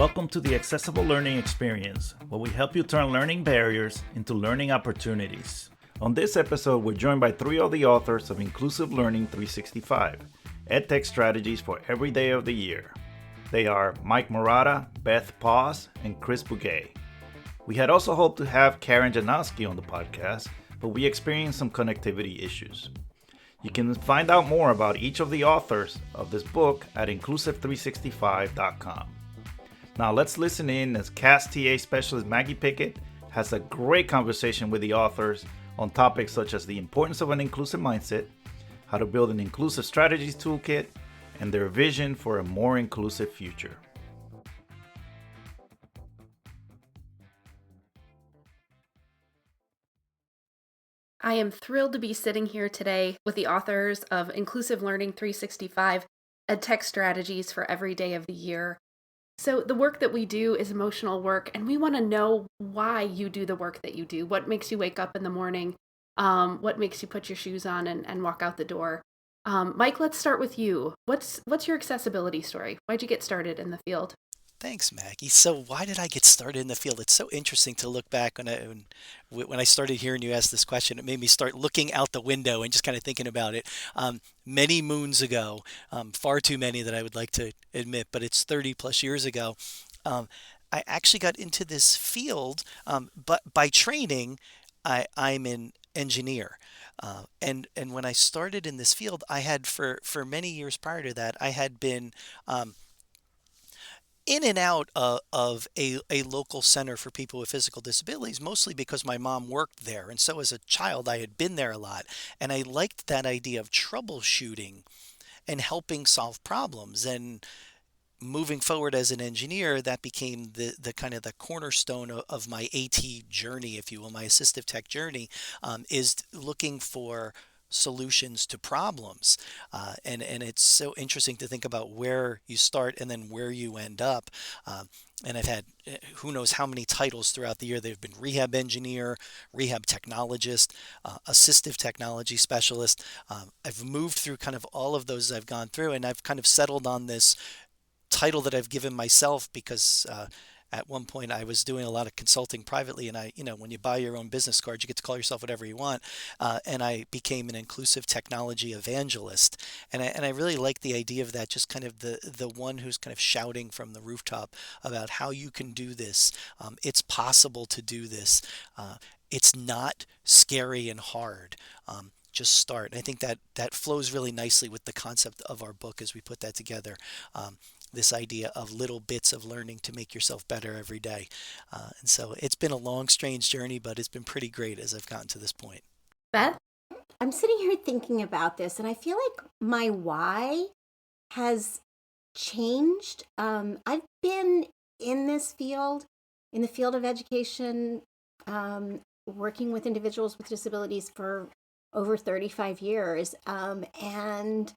Welcome to the Accessible Learning Experience, where we help you turn learning barriers into learning opportunities. On this episode, we're joined by three of the authors of Inclusive Learning 365, Edtech Strategies for Every Day of the Year. They are Mike Murata, Beth Paz, and Chris Bouguet. We had also hoped to have Karen Janowski on the podcast, but we experienced some connectivity issues. You can find out more about each of the authors of this book at inclusive365.com. Now let's listen in as CAS TA specialist Maggie Pickett has a great conversation with the authors on topics such as the importance of an inclusive mindset, how to build an inclusive strategies toolkit, and their vision for a more inclusive future. I am thrilled to be sitting here today with the authors of Inclusive Learning 365, Edtech Strategies for Every Day of the Year. So the work that we do is emotional work, and we want to know why you do the work that you do. What makes you wake up in the morning? What makes you put your shoes on and walk out the door? Mike, let's start with you. What's your accessibility story? Why'd you get started in the field? Thanks, Maggie. So why did I get started in the field? It's so interesting to look back when I started hearing you ask this question. It made me start looking out the window and just kind of thinking about it. Many moons ago, far too many that I would like to admit, but it's 30 plus years ago. I actually got into this field, but by training, I'm an engineer. And when I started in this field, I had for many years prior to that, I had been in and out of a local center for people with physical disabilities, mostly because my mom worked there. And so as a child, I had been there a lot. And I liked that idea of troubleshooting and helping solve problems. And moving forward as an engineer, that became the kind of the cornerstone of my AT journey, if you will, my assistive tech journey, is looking for solutions to problems. And it's so interesting to think about where you start and then where you end up. And I've had who knows how many titles throughout the year. They've been rehab engineer, rehab technologist, assistive technology specialist. I've moved through kind of all of those as I've gone through, and I've kind of settled on this title that I've given myself because at one point I was doing a lot of consulting privately, and when you buy your own business card, you get to call yourself whatever you want. And I became an inclusive technology evangelist, and I really like the idea of that. Just kind of the one who's kind of shouting from the rooftop about how you can do this. It's possible to do this. It's not scary and hard. Just start. And I think that flows really nicely with the concept of our book as we put that together. This idea of little bits of learning to make yourself better every day. And so it's been a long, strange journey, but it's been pretty great as I've gotten to this point. Beth? I'm sitting here thinking about this, and I feel like my why has changed. I've been in this field, in the field of education, working with individuals with disabilities for over 35 years. And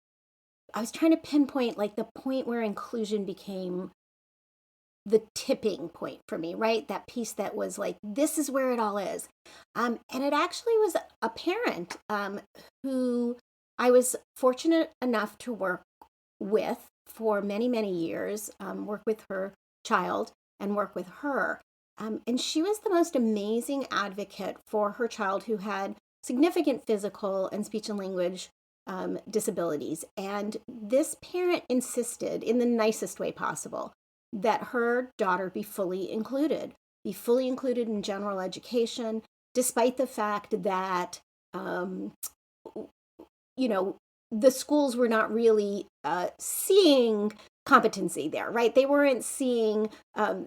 I was trying to pinpoint like the point where inclusion became the tipping point for me, right? That piece that was like, this is where it all is. And it actually was a parent who I was fortunate enough to work with for many, many years, work with her child and work with her. And she was the most amazing advocate for her child who had significant physical and speech and language disabilities. And this parent insisted in the nicest way possible that her daughter be fully included in general education, despite the fact that, the schools were not really seeing competency there, right? They weren't seeing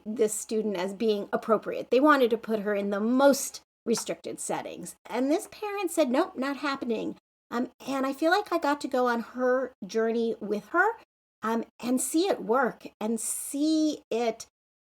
this student as being appropriate. They wanted to put her in the most restricted settings. And this parent said, nope, not happening. And I feel like I got to go on her journey with her and see it work and see it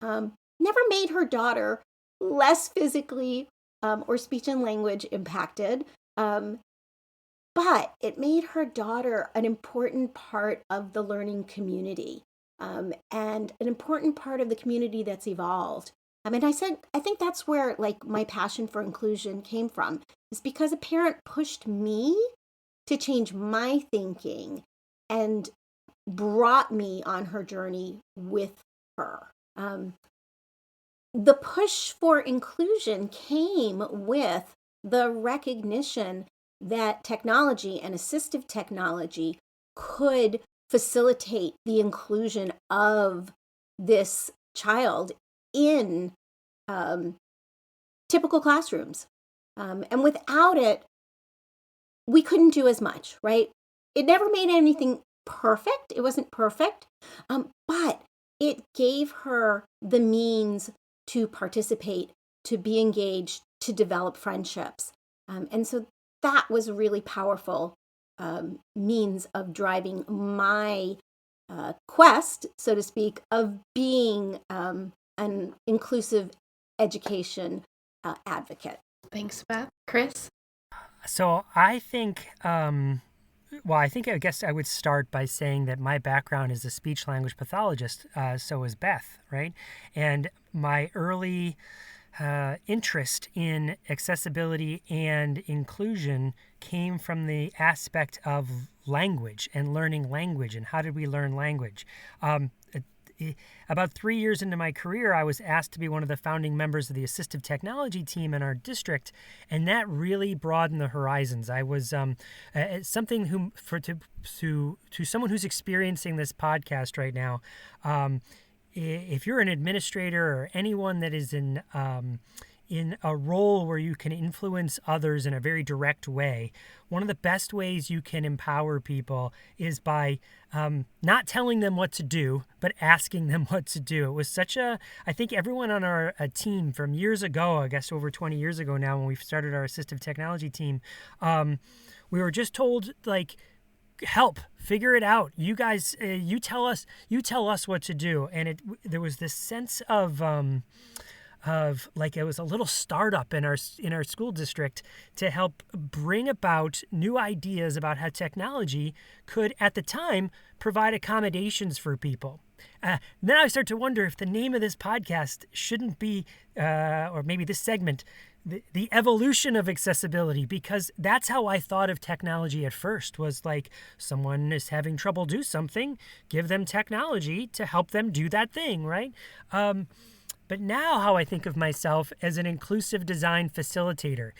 never made her daughter less physically or speech and language impacted, but it made her daughter an important part of the learning community and an important part of the community that's evolved. And I think that's where like my passion for inclusion came from, is because a parent pushed me to change my thinking and brought me on her journey with her. The push for inclusion came with the recognition that technology and assistive technology could facilitate the inclusion of this child in typical classrooms. And without it, we couldn't do as much, right? It never made anything perfect. It wasn't perfect, but it gave her the means to participate, to be engaged, to develop friendships. And so that was a really powerful means of driving my quest, so to speak, of being an inclusive education advocate. Thanks, Beth. Chris? So I think, I guess I would start by saying that my background is a speech language pathologist. So is Beth, right? And my early interest in accessibility and inclusion came from the aspect of language and learning language and how did we learn language. About 3 years into my career, I was asked to be one of the founding members of the assistive technology team in our district, and that really broadened the horizons. I was something to someone who's experiencing this podcast right now. If you're an administrator or anyone that is in a role where you can influence others in a very direct way, one of the best ways you can empower people is by not telling them what to do, but asking them what to do. It was I think everyone on our team from years ago, I guess over 20 years ago now when we started our assistive technology team, we were just told, like, help, figure it out. You guys, you tell us what to do. And there was this sense of like it was a little startup in our school district to help bring about new ideas about how technology could, at the time, provide accommodations for people. Then I start to wonder if the name of this podcast shouldn't be, or maybe this segment, the evolution of accessibility, because that's how I thought of technology at first, was like someone is having trouble do something, give them technology to help them do that thing, right? But now how I think of myself as an inclusive design facilitator,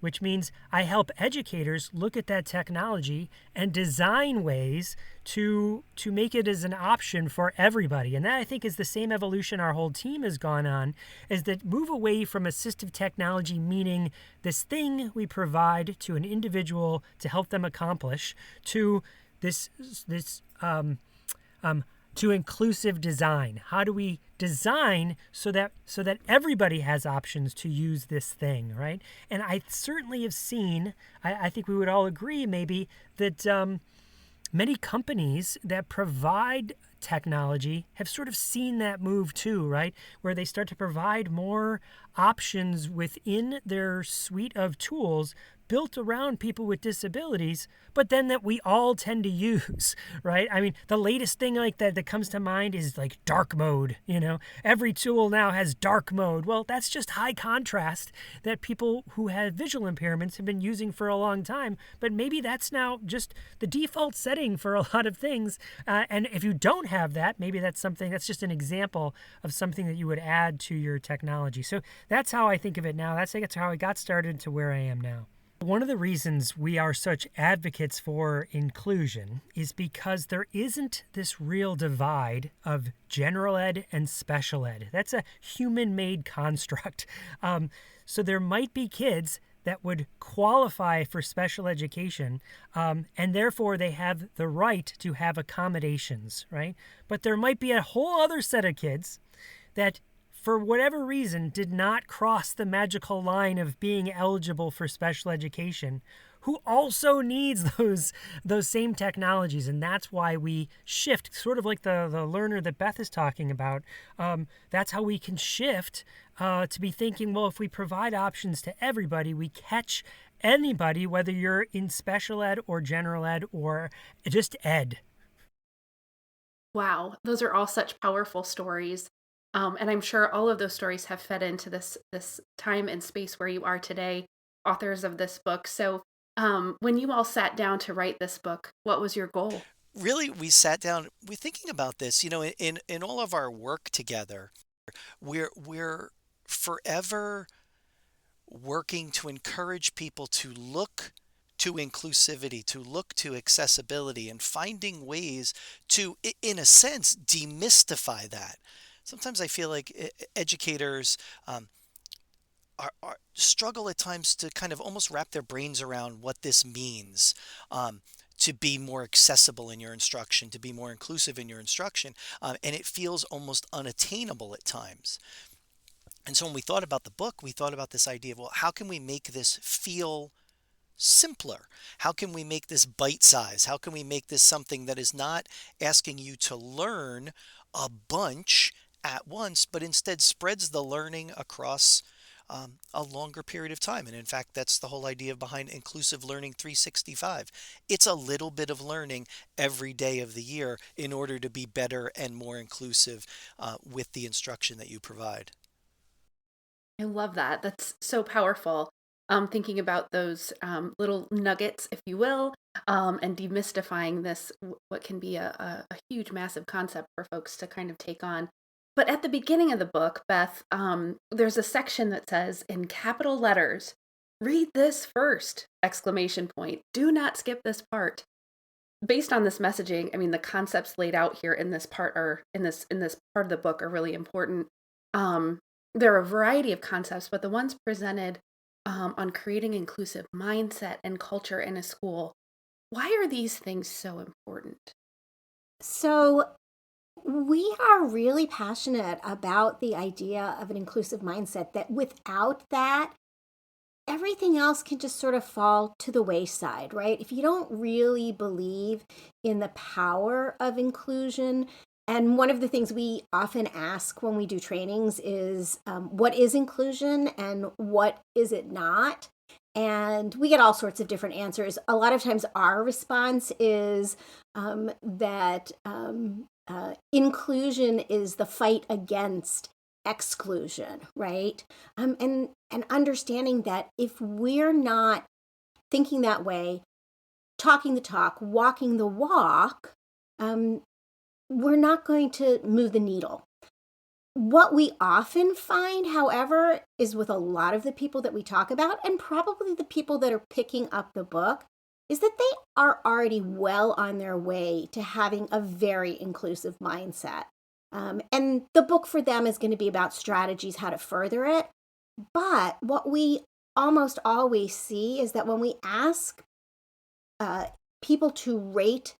which means I help educators look at that technology and design ways to make it as an option for everybody. And that, I think, is the same evolution our whole team has gone on, is that move away from assistive technology, meaning this thing we provide to an individual to help them accomplish, to to inclusive design. How do we design so that everybody has options to use this thing, right? And I certainly have seen, I think we would all agree maybe, that many companies that provide technology have sort of seen that move too, right? Where they start to provide more options within their suite of tools built around people with disabilities, but then that we all tend to use, right? I mean, the latest thing like that comes to mind is like dark mode, you know? Every tool now has dark mode. Well, that's just high contrast that people who have visual impairments have been using for a long time, but maybe that's now just the default setting for a lot of things. And if you don't have that, maybe that's just an example of something that you would add to your technology. So that's how I think of it now. That's how I got started to where I am now. One of the reasons we are such advocates for inclusion is because there isn't this real divide of general ed and special ed. That's a human-made construct. So there might be kids that would qualify for special education, and therefore they have the right to have accommodations, right? But there might be a whole other set of kids that, for whatever reason, did not cross the magical line of being eligible for special education, who also needs those same technologies. And that's why we shift, sort of like the learner that Beth is talking about. That's how we can shift to be thinking, well, if we provide options to everybody, we catch anybody, whether you're in special ed or general ed or just ed. Wow, those are all such powerful stories. And I'm sure all of those stories have fed into this time and space where you are today, authors of this book. So when you all sat down to write this book, what was your goal? really, we sat down, we're thinking about this, in all of our work together, we're forever working to encourage people to look to inclusivity, to look to accessibility, and finding ways to, in a sense, demystify that. Sometimes I feel like educators struggle at times to kind of almost wrap their brains around what this means. To be more accessible in your instruction, to be more inclusive in your instruction, and it feels almost unattainable at times. And so when we thought about the book, we thought about this idea of, well, how can we make this feel simpler? How can we make this bite size? How can we make this something that is not asking you to learn a bunch at once, but instead spreads the learning across a longer period of time? And in fact, that's the whole idea behind Inclusive Learning 365. It's a little bit of learning every day of the year in order to be better and more inclusive with the instruction that you provide. I love that. That's so powerful. Thinking about those little nuggets, if you will, and demystifying this, what can be a huge, massive concept for folks to kind of take on. But at the beginning of the book, Beth, there's a section that says in capital letters, "Read this first!" Exclamation point. Do not skip this part. Based on this messaging, I mean, the concepts laid out here in this part are in this part of the book are really important. There are a variety of concepts, but the ones presented on creating inclusive mindset and culture in a school, why are these things so important? So, we are really passionate about the idea of an inclusive mindset, that without that, everything else can just sort of fall to the wayside, right? If you don't really believe in the power of inclusion, and one of the things we often ask when we do trainings is, what is inclusion and what is it not? And we get all sorts of different answers. A lot of times our response is that inclusion is the fight against exclusion, right? And understanding that if we're not thinking that way, talking the talk, walking the walk, we're not going to move the needle. What we often find, however, is with a lot of the people that we talk about, and probably the people that are picking up the book, is that they are already well on their way to having a very inclusive mindset. And the book for them is going to be about strategies, how to further it. But what we almost always see is that when we ask people to rate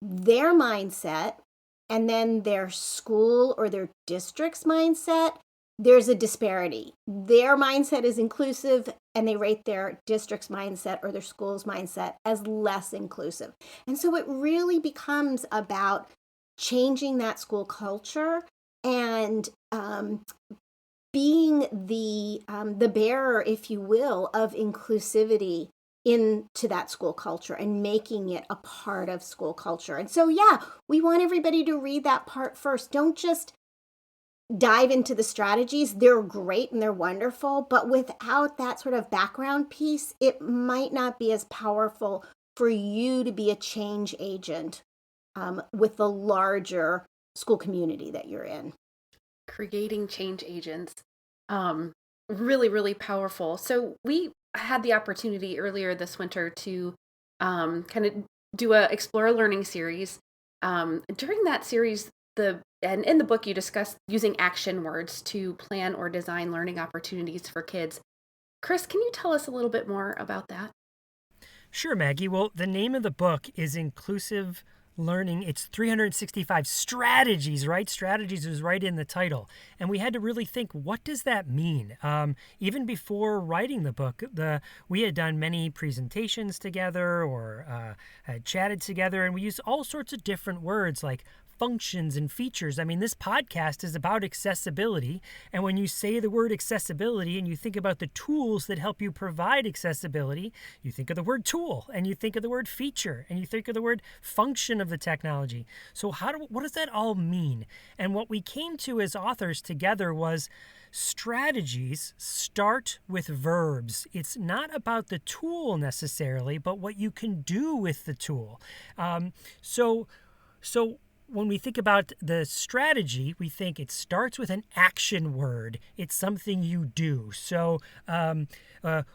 their mindset and then their school or their district's mindset, there's a disparity. Their mindset is inclusive and they rate their district's mindset or their school's mindset as less inclusive. And so it really becomes about changing that school culture and being the bearer, if you will, of inclusivity into that school culture and making it a part of school culture. And so, yeah, we want everybody to read that part first. Don't just dive into the strategies. They're great and they're wonderful, but without that sort of background piece, it might not be as powerful for you to be a change agent with the larger school community that you're in. Creating change agents. Really, really powerful. So we had the opportunity earlier this winter to kind of do a Explore Learning series. During that series, and in the book, you discuss using action words to plan or design learning opportunities for kids. Chris, can you tell us a little bit more about that? Sure, Maggie. Well, the name of the book is Inclusive Learning. It's 365 strategies, right? Strategies is right in the title. And we had to really think, what does that mean? Even before writing the book, we had done many presentations together or had chatted together, and we used all sorts of different words like functions and features. I mean, this podcast is about accessibility. And when you say the word accessibility and you think about the tools that help you provide accessibility, you think of the word tool and you think of the word feature and you think of the word function of the technology. So what does that all mean? And what we came to as authors together was strategies start with verbs. It's not about the tool necessarily, but what you can do with the tool. So when we think about the strategy, we think it starts with an action word. It's something you do. So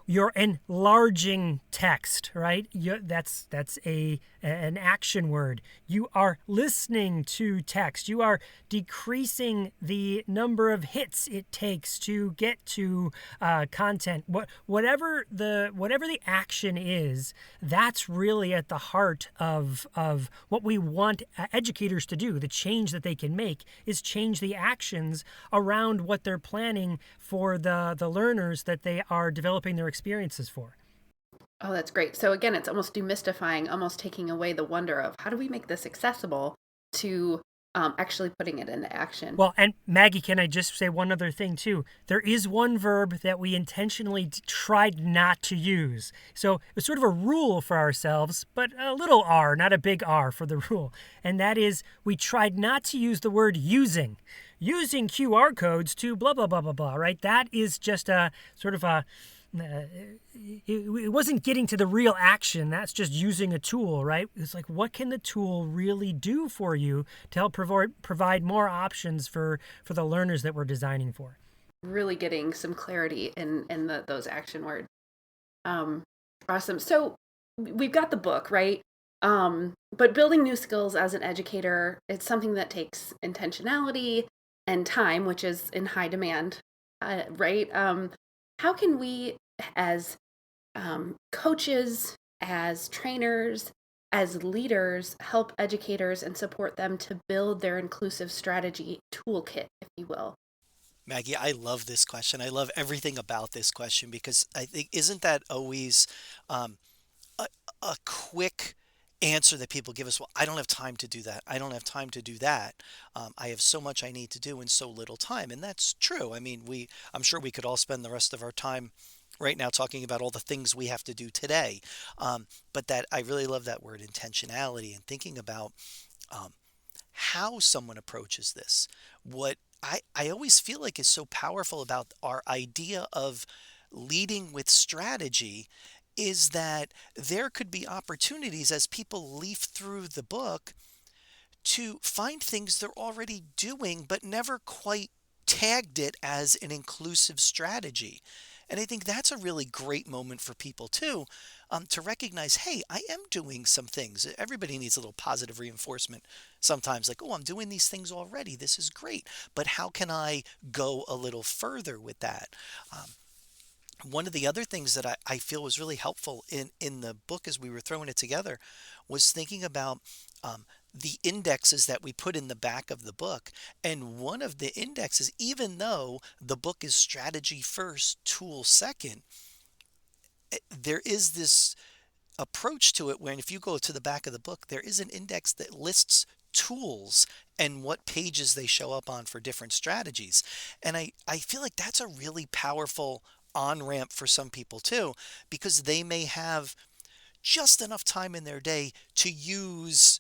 you're enlarging text, right? That's an action word. You are listening to text. You are decreasing the number of hits it takes to get to content. Whatever the action is, that's really at the heart of what we want educators to do. The change that they can make is change the actions around what they're planning for the learners that they are developing their experiences for. Oh, that's great. So again, it's almost demystifying, almost taking away the wonder of how do we make this accessible to actually putting it into action. Well, and Maggie, can I just say one other thing too? There is one verb that we intentionally tried not to use. So it's sort of a rule for ourselves, but a little R, not a big R for the rule. And that is we tried not to use the word using QR codes to blah, blah, blah, blah, blah, right? That is just a sort of a... it wasn't getting to the real action. That's just using a tool, right? It's like, what can the tool really do for you to help provide more options for the learners that we're designing for? Really getting some clarity in those action words. Awesome. So we've got the book, right? But building new skills as an educator, it's something that takes intentionality and time, which is in high demand, right? How can we, as coaches, as trainers, as leaders, help educators and support them to build their inclusive strategy toolkit, if you will? Maggie, I love this question. I love everything about this question because I think, isn't that always um, a, a quick answer that people give us? Well, I don't have time to do that. I don't have time to do that. I have so much I need to do in so little time. And that's true. I mean, I'm sure we could all spend the rest of our time right now talking about all the things we have to do today. But that I really love that word intentionality and thinking about um, how someone approaches this. What I always feel like is so powerful about our idea of leading with strategy is that there could be opportunities as people leaf through the book to find things they're already doing but never quite tagged it as an inclusive strategy. And I think that's a really great moment for people too, to recognize, hey, I am doing some things. Everybody needs a little positive reinforcement sometimes, like, oh, I'm doing these things already. This is great. But how can I go a little further with that? One of the other things that I feel was really helpful in the book as we were throwing it together was thinking about the indexes that we put in the back of the book. And one of the indexes, even though the book is strategy first, tool second, there is this approach to it when if you go to the back of the book, there is an index that lists tools and what pages they show up on for different strategies. And I feel like that's a really powerful on-ramp for some people too, because they may have just enough time in their day to use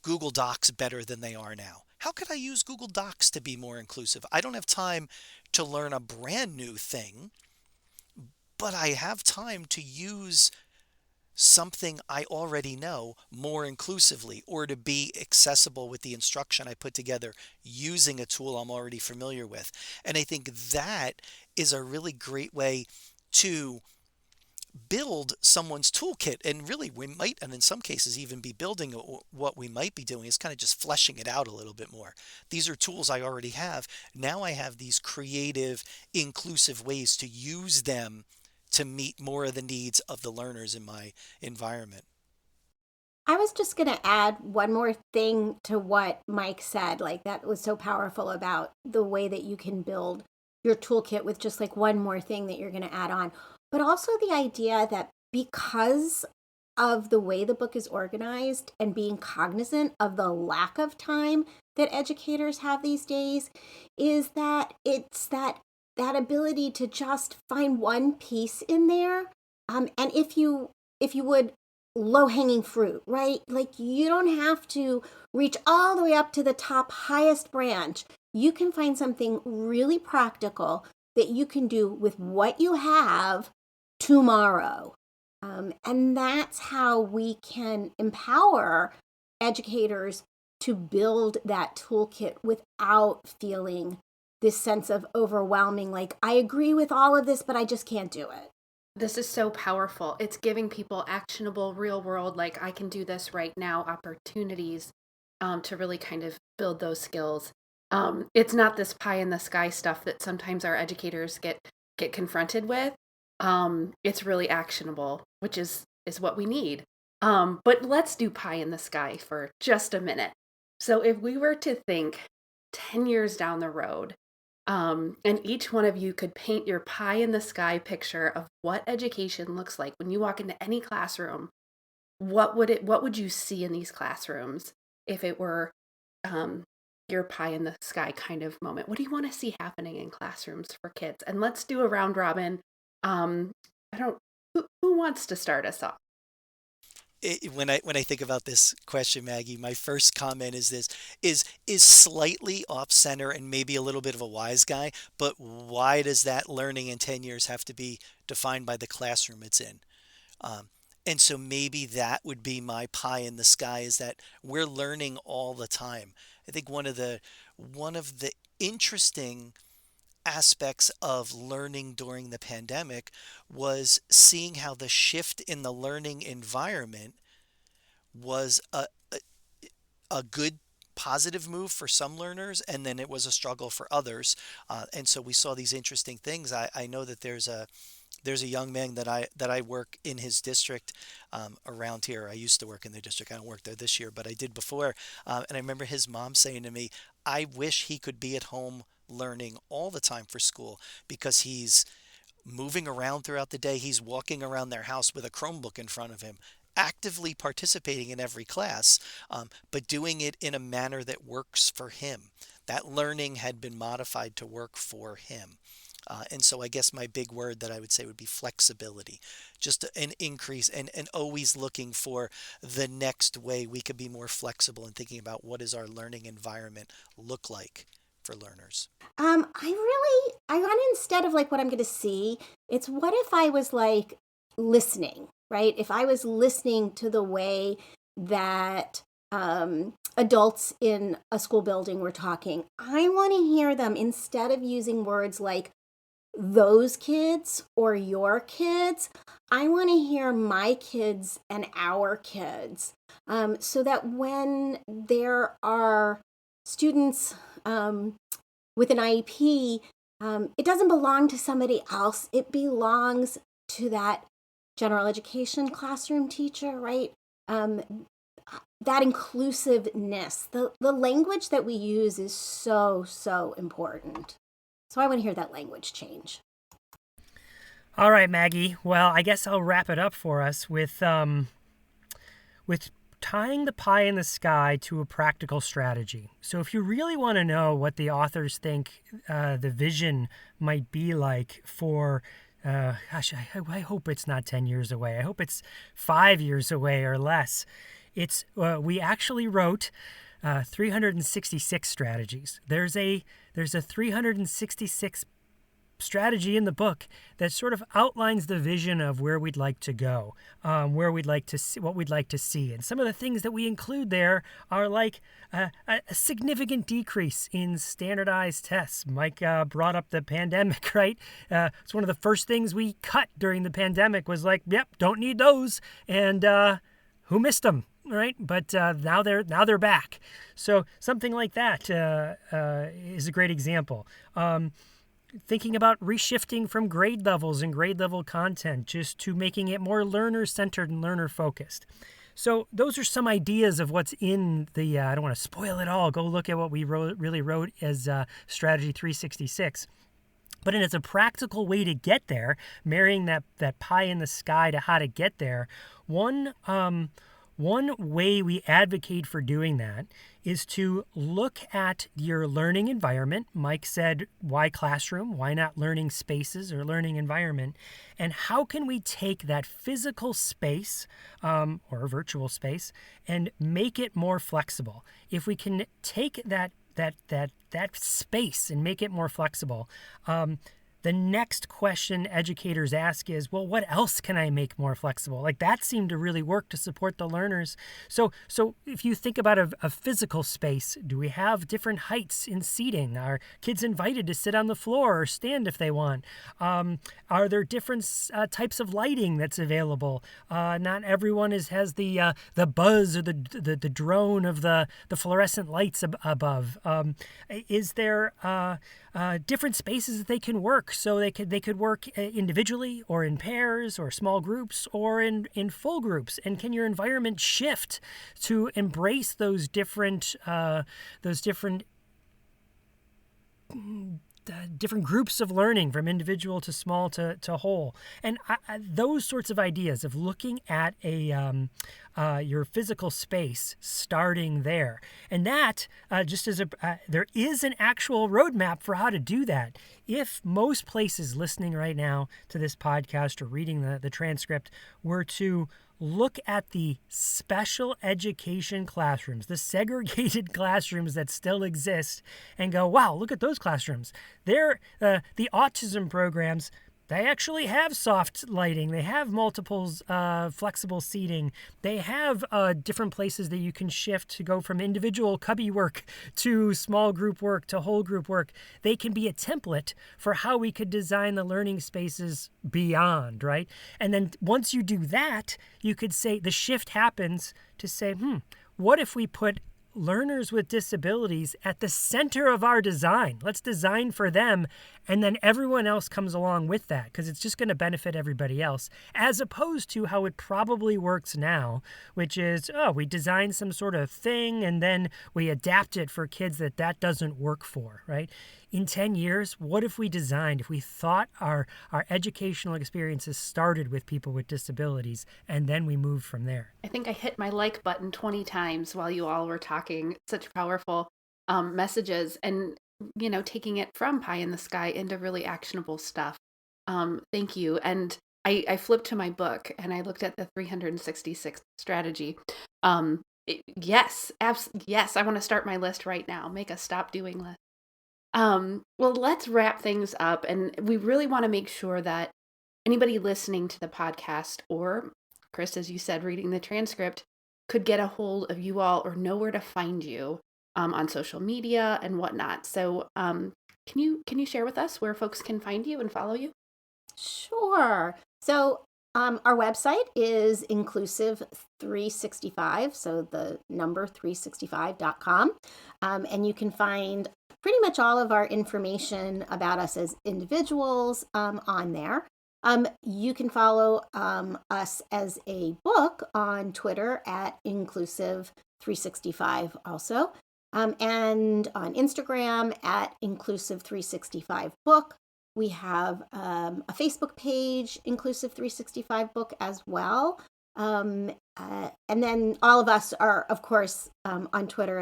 Google Docs better than they are now. How could I use Google Docs to be more inclusive? I don't have time to learn a brand new thing, but I have time to use something I already know more inclusively or to be accessible with the instruction I put together using a tool I'm already familiar with. And I think that is a really great way to build someone's toolkit. And really we might, and in some cases even be building what we might be doing is kind of just fleshing it out a little bit more. These are tools I already have. Now I have these creative, inclusive ways to use them to meet more of the needs of the learners in my environment. I was just going to add one more thing to what Mike said. Like, that was so powerful about the way that you can build your toolkit with just like one more thing that you're going to add on. But also the idea that because of the way the book is organized and being cognizant of the lack of time that educators have these days is that it's that ability to just find one piece in there. And if you would, low-hanging fruit, right? Like, you don't have to reach all the way up to the top highest branch. You can find something really practical that you can do with what you have tomorrow. And that's how we can empower educators to build that toolkit without feeling this sense of overwhelming, like, I agree with all of this, but I just can't do it. This is so powerful. It's giving people actionable, real world, like, I can do this right now, opportunities to really kind of build those skills. It's not this pie in the sky stuff that sometimes our educators get confronted with. It's really actionable, which is what we need. But let's do pie in the sky for just a minute. So if we were to think 10 years down the road, and each one of you could paint your pie in the sky picture of what education looks like when you walk into any classroom, what would you see in these classrooms if it were your pie in the sky kind of moment? What do you want to see happening in classrooms for kids? And let's do a round robin. Who wants to start us off? When I think about this question, Maggie, my first comment is this is slightly off center and maybe a little bit of a wise guy, but why does that learning in 10 years have to be defined by the classroom it's in? And so maybe that would be my pie in the sky, is that we're learning all the time. I think one of the interesting aspects of learning during the pandemic was seeing how the shift in the learning environment was a good positive move for some learners, and then it was a struggle for others. And so we saw these interesting things. I know that there's a young man that I work in his district around here. I used to work in the district. I don't work there this year, but I did before. And I remember his mom saying to me, I wish he could be at home learning all the time for school, because he's moving around throughout the day. He's walking around their house with a Chromebook in front of him, actively participating in every class, but doing it in a manner that works for him. That learning had been modified to work for him. And so I guess my big word that I would say would be flexibility, just an increase, and always looking for the next way we could be more flexible and thinking about what does our learning environment look like for learners. I want, instead of like what I'm going to see, it's what if I was like listening, right? If I was listening to the way that adults in a school building were talking, I want to hear them, instead of using words like those kids or your kids, I want to hear my kids and our kids, so that when there are students with an IEP, it doesn't belong to somebody else. It belongs to that general education classroom teacher, right? That inclusiveness, the language that we use is so, so important. So I want to hear that language change. All right, Maggie. Well, I guess I'll wrap it up for us with tying the pie in the sky to a practical strategy. So if you really want to know what the authors think the vision might be like for, I hope it's not 10 years away. I hope it's 5 years away or less. It's we actually wrote 366 strategies. There's a 366 strategy in the book that sort of outlines the vision of where we'd like to go, where we'd like to see, what we'd like to see. And some of the things that we include there are like a significant decrease in standardized tests. Mike brought up the pandemic, right? It's one of the first things we cut during the pandemic was like, yep, don't need those. And who missed them? Right, but now they're back. So something like that is a great example. Thinking about reshifting from grade levels and grade level content just to making it more learner-centered and learner-focused. So those are some ideas of what's in the, I don't want to spoil it all. Go look at what we really wrote as Strategy 366. But it's a practical way to get there, marrying that pie in the sky to how to get there. One way we advocate for doing that is to look at your learning environment. Mike said, why classroom? Why not learning spaces or learning environment? And how can we take that physical space or virtual space and make it more flexible? If we can take that space and make it more flexible, the next question educators ask is, well, what else can I make more flexible? Like that seemed to really work to support the learners. So if you think about a physical space, do we have different heights in seating? Are kids invited to sit on the floor or stand if they want? Are there different types of lighting that's available? Not everyone has the buzz or the drone of the fluorescent lights above. Is there different spaces that they can work? So they could work individually or in pairs or small groups or in full groups. And can your environment shift to embrace those different groups of learning, from individual to small to whole? And those sorts of ideas of looking at your physical space, starting there. And that just as there is an actual roadmap for how to do that. If most places listening right now to this podcast or reading the transcript were to look at the special education classrooms, the segregated classrooms that still exist, and go, wow, look at those classrooms. They're the autism programs. They actually have soft lighting. They have multiples, flexible seating. They have different places that you can shift to go from individual cubby work to small group work to whole group work. They can be a template for how we could design the learning spaces beyond, right? And then once you do that, you could say the shift happens to say, what if we put learners with disabilities at the center of our design? Let's design for them, and then everyone else comes along with that, because it's just going to benefit everybody else, as opposed to how it probably works now, which is, we design some sort of thing and then we adapt it for kids that doesn't work for, right? In 10 years, what if we thought our educational experiences started with people with disabilities and then we moved from there? I think I hit my like button 20 times while you all were talking. Such powerful messages, and, taking it from pie in the sky into really actionable stuff. Thank you. And I flipped to my book and I looked at the 366 strategy. Yes, yes, I want to start my list right now. Make a stop doing list. Well, let's wrap things up. And we really want to make sure that anybody listening to the podcast, or Chris, as you said, reading the transcript, could get a hold of you all or know where to find you on social media and whatnot. So can you share with us where folks can find you and follow you? Sure. So our website is inclusive365, so the number 365.com. And you can find pretty much all of our information about us as individuals on there. You can follow us as a book on Twitter at inclusive365 also, and on Instagram at inclusive365book. We have a Facebook page, Inclusive365 Book, as well. And then all of us are, of course, on Twitter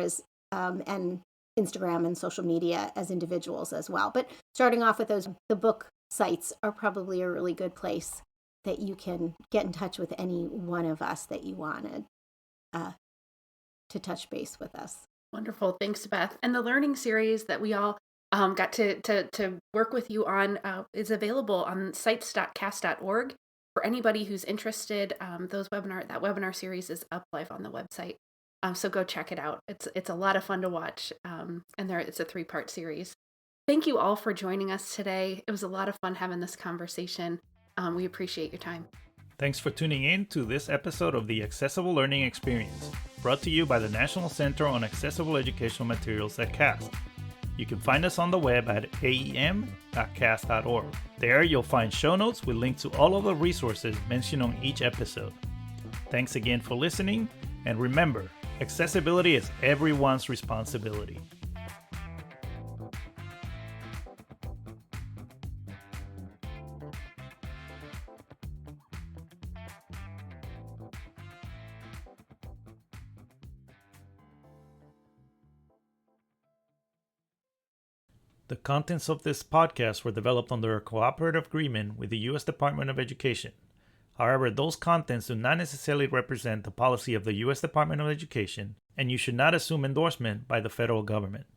and Instagram and social media as individuals as well. But starting off with the book sites are probably a really good place that you can get in touch with any one of us that you wanted to touch base with us. Wonderful. Thanks, Beth. And the learning series that we all got to work with you on is available on sites.cast.org for anybody who's interested. That webinar series is up live on the website. So go check it out. It's a lot of fun to watch. And it's a 3-part series. Thank you all for joining us today. It was a lot of fun having this conversation. We appreciate your time. Thanks for tuning in to this episode of the Accessible Learning Experience, brought to you by the National Center on Accessible Educational Materials at CAST. You can find us on the web at aem.cast.org. There you'll find show notes with links to all of the resources mentioned on each episode. Thanks again for listening, and remember, accessibility is everyone's responsibility. The contents of this podcast were developed under a cooperative agreement with the U.S. Department of Education. However, those contents do not necessarily represent the policy of the U.S. Department of Education, and you should not assume endorsement by the federal government.